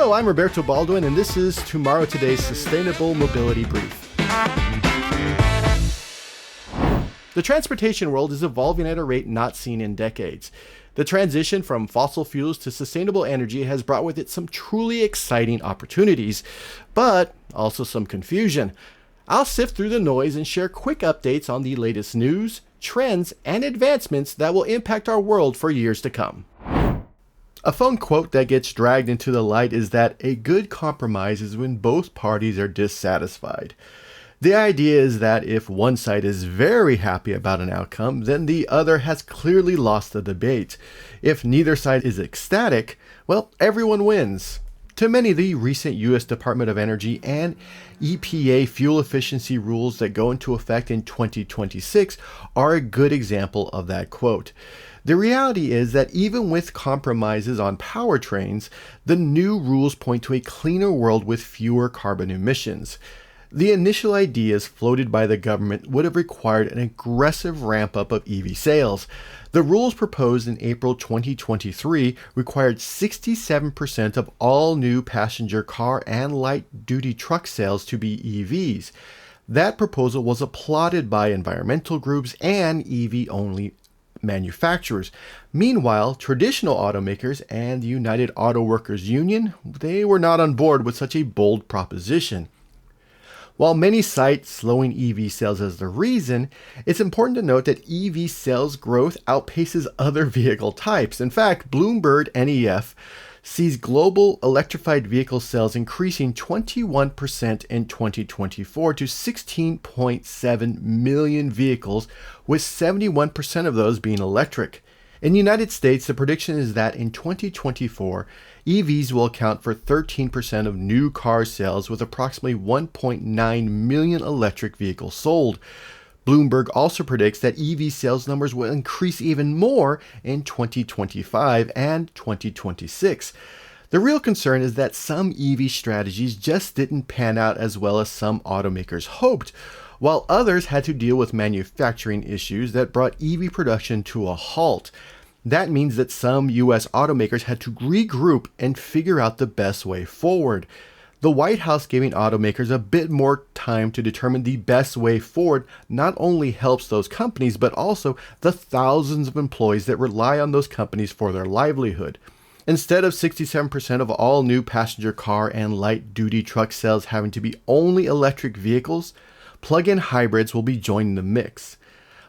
Hello, I'm Roberto Baldwin, and this is Tomorrow Today's Sustainable Mobility Brief. The transportation world is evolving at a rate not seen in decades. The transition from fossil fuels to sustainable energy has brought with it some truly exciting opportunities, but also some confusion. I'll sift through the noise and share quick updates on the latest news, trends, and advancements that will impact our world for years to come. A phone quote that gets dragged into the light is that a good compromise is when both parties are dissatisfied. The idea is that if one side is very happy about an outcome, then the other has clearly lost the debate. If neither side is ecstatic, well, everyone wins. To many, the recent U.S. Department of Energy and EPA fuel efficiency rules that go into effect in 2026 are a good example of that quote. The reality is that even with compromises on powertrains, the new rules point to a cleaner world with fewer carbon emissions. The initial ideas floated by the government would have required an aggressive ramp-up of EV sales. The rules proposed in April 2023 required 67% of all new passenger car and light-duty truck sales to be EVs. That proposal was applauded by environmental groups and EV-only manufacturers. Meanwhile, traditional automakers and the United Auto Workers Union, they were not on board with such a bold proposition. While many cite slowing EV sales as the reason, it's important to note that EV sales growth outpaces other vehicle types. In fact, Bloomberg NEF sees global electrified vehicle sales increasing 21% in 2024 to 16.7 million vehicles, with 71% of those being electric. In the United States, the prediction is that in 2024, EVs will account for 13% of new car sales, with approximately 1.9 million electric vehicles sold. Bloomberg also predicts that EV sales numbers will increase even more in 2025 and 2026. The real concern is that some EV strategies just didn't pan out as well as some automakers hoped, while others had to deal with manufacturing issues that brought EV production to a halt. That means that some U.S. automakers had to regroup and figure out the best way forward. The White House giving automakers a bit more time to determine the best way forward not only helps those companies, but also the thousands of employees that rely on those companies for their livelihood. Instead of 67% of all new passenger car and light-duty truck sales having to be only electric vehicles, plug-in hybrids will be joining the mix.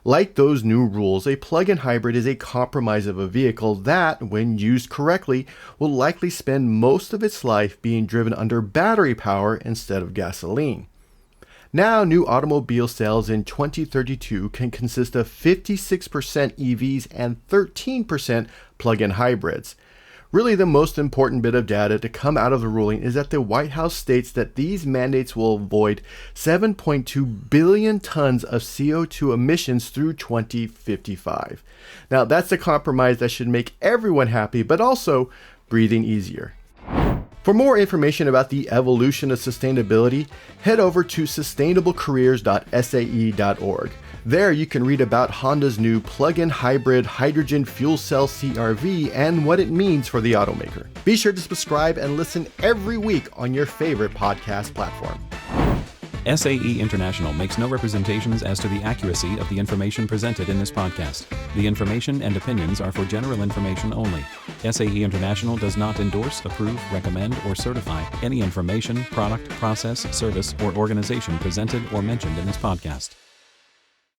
Like those new rules, a plug-in hybrid is a compromise of a vehicle that, when used correctly, will likely spend most of its life being driven under battery power instead of gasoline. Now, new automobile sales in 2032 can consist of 56% EVs and 13% plug-in hybrids. Really, the most important bit of data to come out of the ruling is that the White House states that these mandates will avoid 7.2 billion tons of CO2 emissions through 2055. Now, that's a compromise that should make everyone happy, but also breathing easier. For more information about the evolution of sustainability, head over to sustainablecareers.sae.org. There you can read about Honda's new plug-in hybrid hydrogen fuel cell CR-V and what it means for the automaker. Be sure to subscribe and listen every week on your favorite podcast platform. SAE International makes no representations as to the accuracy of the information presented in this podcast. The information and opinions are for general information only. SAE International does not endorse, approve, recommend, or certify any information, product, process, service, or organization presented or mentioned in this podcast.